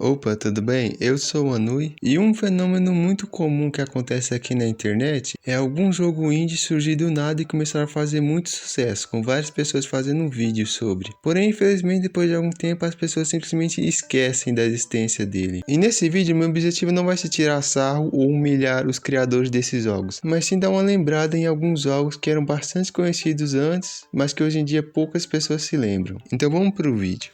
Opa, tudo bem? Eu sou o Anui e um fenômeno muito comum que acontece aqui na internet é algum jogo indie surgir do nada e começar a fazer muito sucesso, com várias pessoas fazendo vídeos sobre. Porém, infelizmente, depois de algum tempo, as pessoas simplesmente esquecem da existência dele. E nesse vídeo, meu objetivo não vai ser tirar sarro ou humilhar os criadores desses jogos, mas sim dar uma lembrada em alguns jogos que eram bastante conhecidos antes, mas que hoje em dia poucas pessoas se lembram. Então vamos pro vídeo.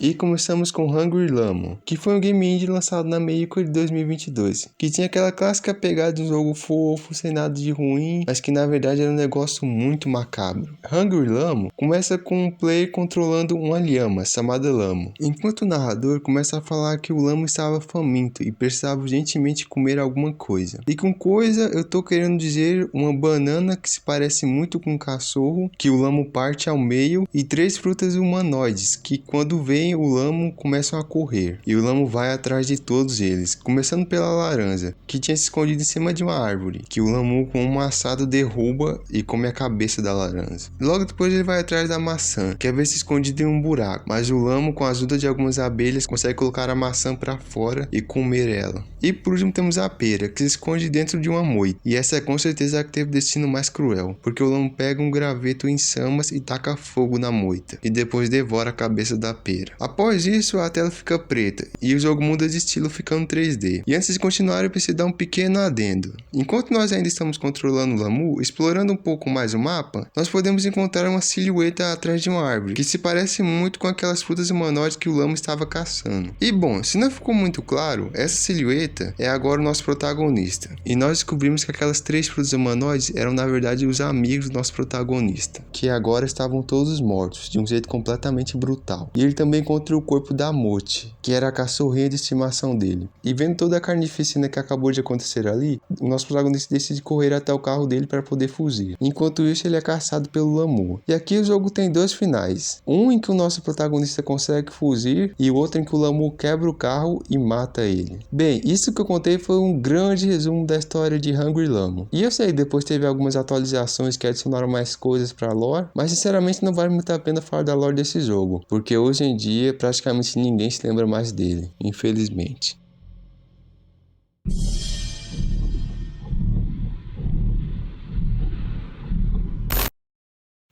E começamos com Hungry Llama, que foi um game indie lançado na Meiko de 2022, que tinha aquela clássica pegada de um jogo fofo, sem nada de ruim, mas que na verdade era um negócio muito macabro. Hungry Llama começa com um player controlando uma lhama chamada Lamo, enquanto o narrador começa a falar que o Lamo estava faminto e precisava urgentemente comer alguma coisa. E com coisa eu tô querendo dizer uma banana que se parece muito com um cachorro, que o Lamo parte ao meio, e 3 frutas humanoides, que quando veem o Lamo começam a correr, e o Lamo vai atrás de todos eles, começando pela laranja, que tinha se escondido em cima de uma árvore, que o Lamo com um machado derruba e come a cabeça da laranja. Logo depois ele vai atrás da maçã, que havia se escondido em um buraco, mas o Lamo, com a ajuda de algumas abelhas, consegue colocar a maçã para fora e comer ela. E por último temos a pera, que se esconde dentro de uma moita, e essa é com certeza a que teve o destino mais cruel, porque o Lamo pega um graveto em chamas e taca fogo na moita, e depois devora a cabeça da pera. Após isso, a tela fica preta e o jogo muda de estilo, ficando 3D. E antes de continuar, eu preciso dar um pequeno adendo. Enquanto nós ainda estamos controlando o Lamu, explorando um pouco mais o mapa, nós podemos encontrar uma silhueta atrás de uma árvore, que se parece muito com aquelas frutas humanoides que o Lamu estava caçando. E bom, se não ficou muito claro, essa silhueta é agora o nosso protagonista. E nós descobrimos que aquelas 3 frutas humanoides eram na verdade os amigos do nosso protagonista, que agora estavam todos mortos, de um jeito completamente brutal. E ele também encontra o corpo da Mochi, que era a cachorrinha de estimação dele. E vendo toda a carnificina que acabou de acontecer ali, o nosso protagonista decide correr até o carro dele para poder fugir. Enquanto isso, ele é caçado pelo Lamu. E aqui o jogo tem 2 finais. Um em que o nosso protagonista consegue fugir e o outro em que o Lamu quebra o carro e mata ele. Bem, isso que eu contei foi um grande resumo da história de Hungry Llama. E eu sei que depois teve algumas atualizações que adicionaram mais coisas para a lore, mas sinceramente não vale muito a pena falar da lore desse jogo, porque hoje em dia praticamente ninguém se lembra mais dele, infelizmente.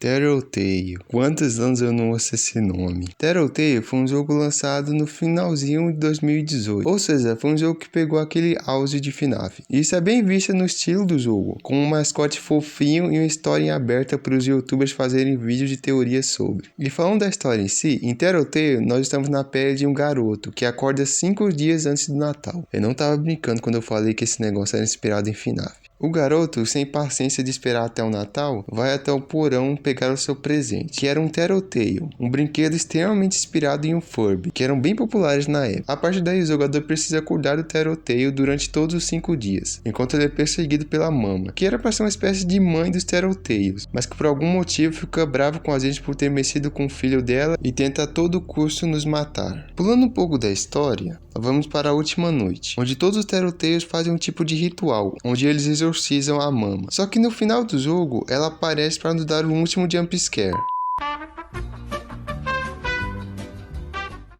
Tattletale. Quantos anos eu não ouço esse nome? Tattletale foi um jogo lançado no finalzinho de 2018, ou seja, foi um jogo que pegou aquele auge de FNAF. E isso é bem visto no estilo do jogo, com um mascote fofinho e uma história em aberta para os youtubers fazerem vídeos de teorias sobre. E falando da história em si, em Tattletale nós estamos na pele de um garoto que acorda 5 dias antes do Natal. Eu não tava brincando quando eu falei que esse negócio era inspirado em FNAF. O garoto, sem paciência de esperar até o Natal, vai até o porão pegar o seu presente, que era um Tattletale, um brinquedo extremamente inspirado em um Furby, que eram bem populares na época. A partir daí, o jogador precisa cuidar do Tattletale durante todos os 5 dias, enquanto ele é perseguido pela Mama, que era para ser uma espécie de mãe dos Tattletales, mas que por algum motivo fica bravo com a gente por ter mexido com o filho dela e tenta a todo custo nos matar. Pulando um pouco da história, vamos para a última noite, onde todos os Tattletales fazem um tipo de ritual, onde eles exorcizam a Mama. Só que no final do jogo, ela aparece para nos dar um último jumpscare.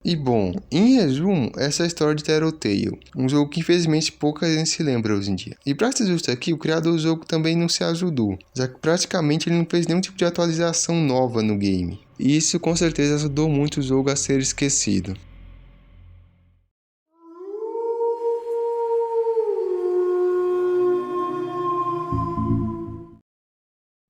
E bom, em resumo, essa é a história de Tattletale, um jogo que infelizmente pouca gente se lembra hoje em dia. E pra ser justo aqui, o criador do jogo também não se ajudou, já que praticamente ele não fez nenhum tipo de atualização nova no game. E isso com certeza ajudou muito o jogo a ser esquecido.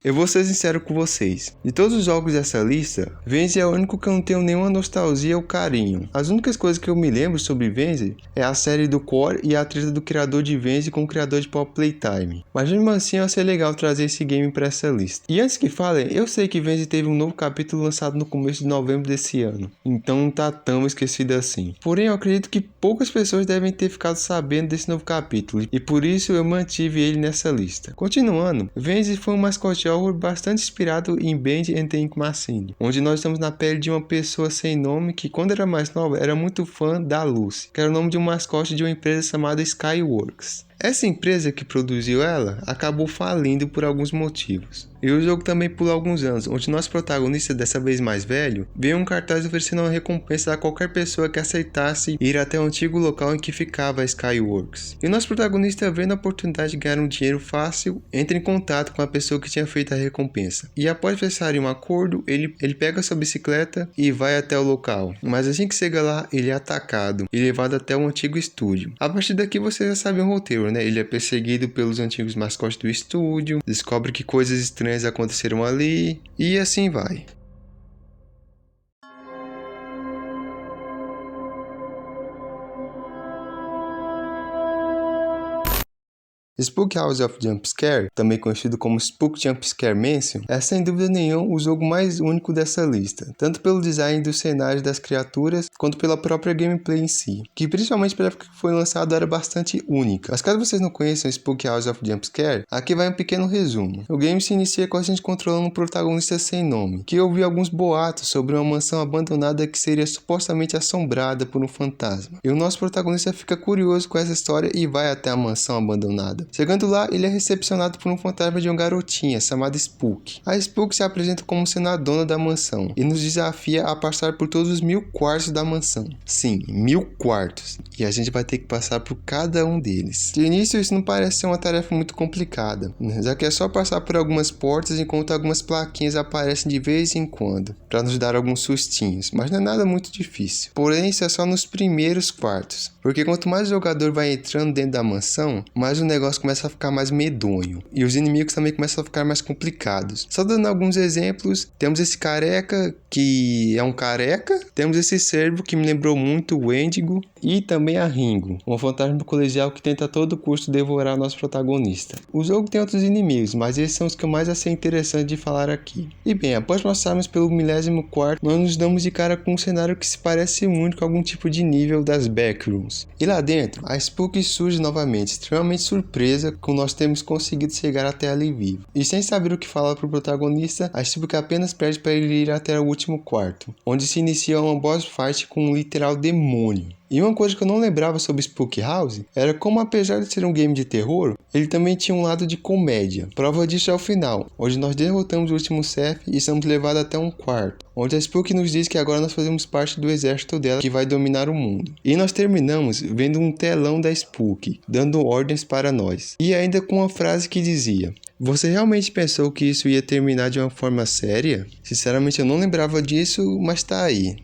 Eu vou ser sincero com vocês, de todos os jogos dessa lista, Venzi é o único que eu não tenho nenhuma nostalgia ou carinho. As únicas coisas que eu me lembro sobre Venzi é a série do Core e a treta do criador de Venzi com o criador de Pop Playtime. Mas mesmo assim ia ser legal trazer esse game para essa lista. E antes que falem, eu sei que Venzi teve um novo capítulo lançado no começo de novembro desse ano, então não tá tão esquecido assim. Porém eu acredito que poucas pessoas devem ter ficado sabendo desse novo capítulo, e por isso eu mantive ele nessa lista. Continuando, Venzi foi um mascote horror bastante inspirado em Band and Tank Machine, onde nós estamos na pele de uma pessoa sem nome que quando era mais nova era muito fã da Lucy, que era o nome de um mascote de uma empresa chamada Skyworks. Essa empresa que produziu ela acabou falindo por alguns motivos. E o jogo também pula alguns anos, onde nosso protagonista, dessa vez mais velho, vê um cartaz oferecendo uma recompensa a qualquer pessoa que aceitasse ir até o antigo local em que ficava a Skyworks. E o nosso protagonista, vendo a oportunidade de ganhar um dinheiro fácil, entra em contato com a pessoa que tinha feito a recompensa. E após fecharem um acordo, ele pega sua bicicleta e vai até o local. Mas assim que chega lá, ele é atacado e levado até o antigo estúdio. A partir daqui você já sabe o roteiro, né? Ele é perseguido pelos antigos mascotes do estúdio, descobre que coisas estranhas aconteceram ali e assim vai. Spook House of Jumpscare, também conhecido como Spook Jumpscare Mansion, é sem dúvida nenhuma o jogo mais único dessa lista, tanto pelo design dos cenários das criaturas, quanto pela própria gameplay em si, que principalmente pela época que foi lançado era bastante única. Mas caso vocês não conheçam Spook House of Jumpscare, aqui vai um pequeno resumo. O game se inicia com a gente controlando um protagonista sem nome, que ouviu alguns boatos sobre uma mansão abandonada que seria supostamente assombrada por um fantasma. E o nosso protagonista fica curioso com essa história e vai até a mansão abandonada. Chegando lá, ele é recepcionado por um fantasma de uma garotinha chamada Spook. A Spook se apresenta como sendo a dona da mansão e nos desafia a passar por todos os 1000 quartos da mansão. Sim, 1000 quartos. E a gente vai ter que passar por cada um deles. De início, isso não parece ser uma tarefa muito complicada, já que é só passar por algumas portas enquanto algumas plaquinhas aparecem de vez em quando, para nos dar alguns sustinhos, mas não é nada muito difícil. Porém, isso é só nos primeiros quartos, porque quanto mais o jogador vai entrando dentro da mansão, mais o negócio começa a ficar mais medonho. E os inimigos também começam a ficar mais complicados. Só dando alguns exemplos, temos esse careca, que é um careca. Temos esse servo, que me lembrou muito o Wendigo. E também a Ringo, um fantasma do colegial que tenta a todo custo devorar nosso protagonista. O jogo tem outros inimigos, mas esses são os que eu mais achei interessante de falar aqui. E bem, após passarmos pelo 1000º quarto, nós nos damos de cara com um cenário que se parece muito com algum tipo de nível das Backrooms. E lá dentro, a Spook surge novamente, extremamente surpresa com nós termos conseguido chegar até ali vivo. E sem saber o que falar pro protagonista, a Spook apenas pede para ele ir até o último quarto, onde se inicia uma boss fight com um literal demônio. E uma coisa que eu não lembrava sobre Spook House era como, apesar de ser um game de terror, ele também tinha um lado de comédia. Prova disso é o final, onde nós derrotamos o último chefe e somos levados até um quarto, onde a Spook nos diz que agora nós fazemos parte do exército dela que vai dominar o mundo. E nós terminamos vendo um telão da Spook, dando ordens para nós. E ainda com uma frase que dizia: "Você realmente pensou que isso ia terminar de uma forma séria?" Sinceramente eu não lembrava disso, mas tá aí.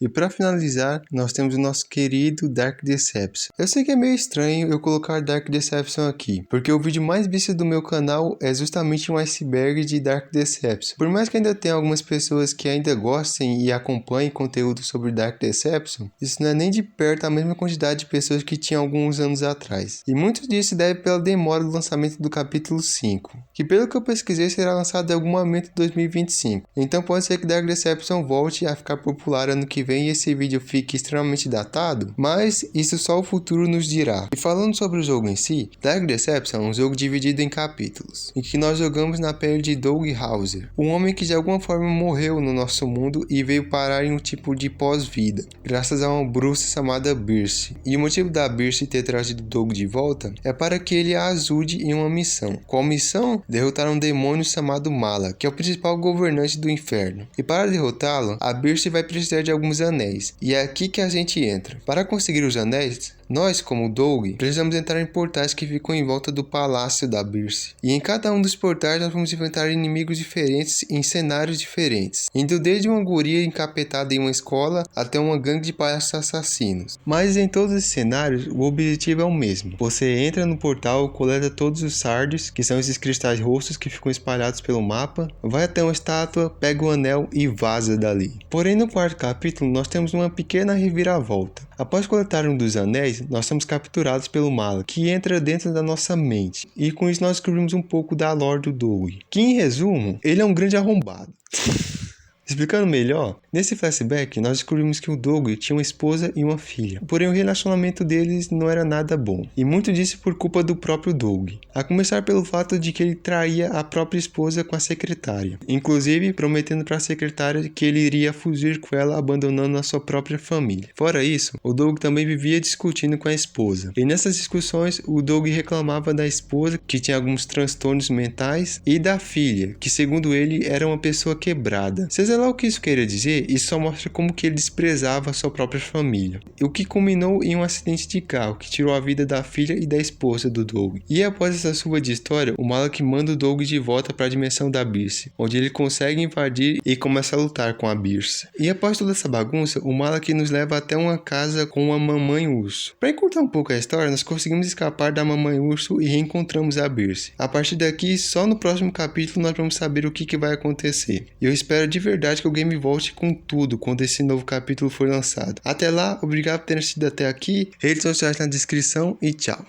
E para finalizar, nós temos o nosso querido Dark Deception. Eu sei que é meio estranho eu colocar Dark Deception aqui, porque o vídeo mais visto do meu canal é justamente um iceberg de Dark Deception. Por mais que ainda tenha algumas pessoas que ainda gostem e acompanhem conteúdo sobre Dark Deception, isso não é nem de perto a mesma quantidade de pessoas que tinha alguns anos atrás. E muito disso se deve pela demora do lançamento do capítulo 5, que pelo que eu pesquisei será lançado em algum momento de 2025. Então pode ser que Dark Deception volte a ficar popular ano que vem e esse vídeo fique extremamente datado, mas isso só o futuro nos dirá. E falando sobre o jogo em si, Dark Deception é um jogo dividido em capítulos, em que nós jogamos na pele de Doug Hauser, um homem que de alguma forma morreu no nosso mundo e veio parar em um tipo de pós-vida, graças a uma bruxa chamada Birce. E o motivo da Birce ter trazido Doug de volta é para que ele a ajude em uma missão. Qual missão? Derrotar um demônio chamado Mala, que é o principal governante do inferno. E para derrotá-lo, a Birce vai precisar de alguns anéis, e é aqui que a gente entra. Para conseguir os anéis, nós, como Doug, precisamos entrar em portais que ficam em volta do palácio da Birce. E em cada um dos portais nós vamos enfrentar inimigos diferentes em cenários diferentes, indo desde uma guria encapetada em uma escola até uma gangue de palhaços assassinos. Mas em todos esses cenários, o objetivo é o mesmo. Você entra no portal, coleta todos os sardes, que são esses cristais roxos que ficam espalhados pelo mapa, vai até uma estátua, pega o anel e vaza dali. Porém, no quarto capítulo, nós temos uma pequena reviravolta. Após coletar um dos anéis, nós somos capturados pelo Mala, que entra dentro da nossa mente. E com isso nós descobrimos um pouco da lore do Doug, que em resumo, ele é um grande arrombado. Explicando melhor, nesse flashback nós descobrimos que o Doug tinha uma esposa e uma filha, porém o relacionamento deles não era nada bom, e muito disso por culpa do próprio Doug, a começar pelo fato de que ele traía a própria esposa com a secretária, inclusive prometendo para a secretária que ele iria fugir com ela abandonando a sua própria família. Fora isso, o Doug também vivia discutindo com a esposa, e nessas discussões o Doug reclamava da esposa que tinha alguns transtornos mentais e da filha, que segundo ele era uma pessoa quebrada. Seja lá o que isso queira dizer, isso só mostra como que ele desprezava a sua própria família, o que culminou em um acidente de carro que tirou a vida da filha e da esposa do Doug. E após essa chuva de história, o Malak manda o Doug de volta para a dimensão da Birce, onde ele consegue invadir e começa a lutar com a Birce. E após toda essa bagunça, o Malak nos leva até uma casa com uma mamãe urso. Para encurtar um pouco a história, nós conseguimos escapar da mamãe urso e reencontramos a Birce. A partir daqui, só no próximo capítulo nós vamos saber o que vai acontecer. E eu espero de verdade que o game volte com tudo quando esse novo capítulo for lançado. Até lá, obrigado por ter assistido até aqui, redes sociais na descrição e tchau.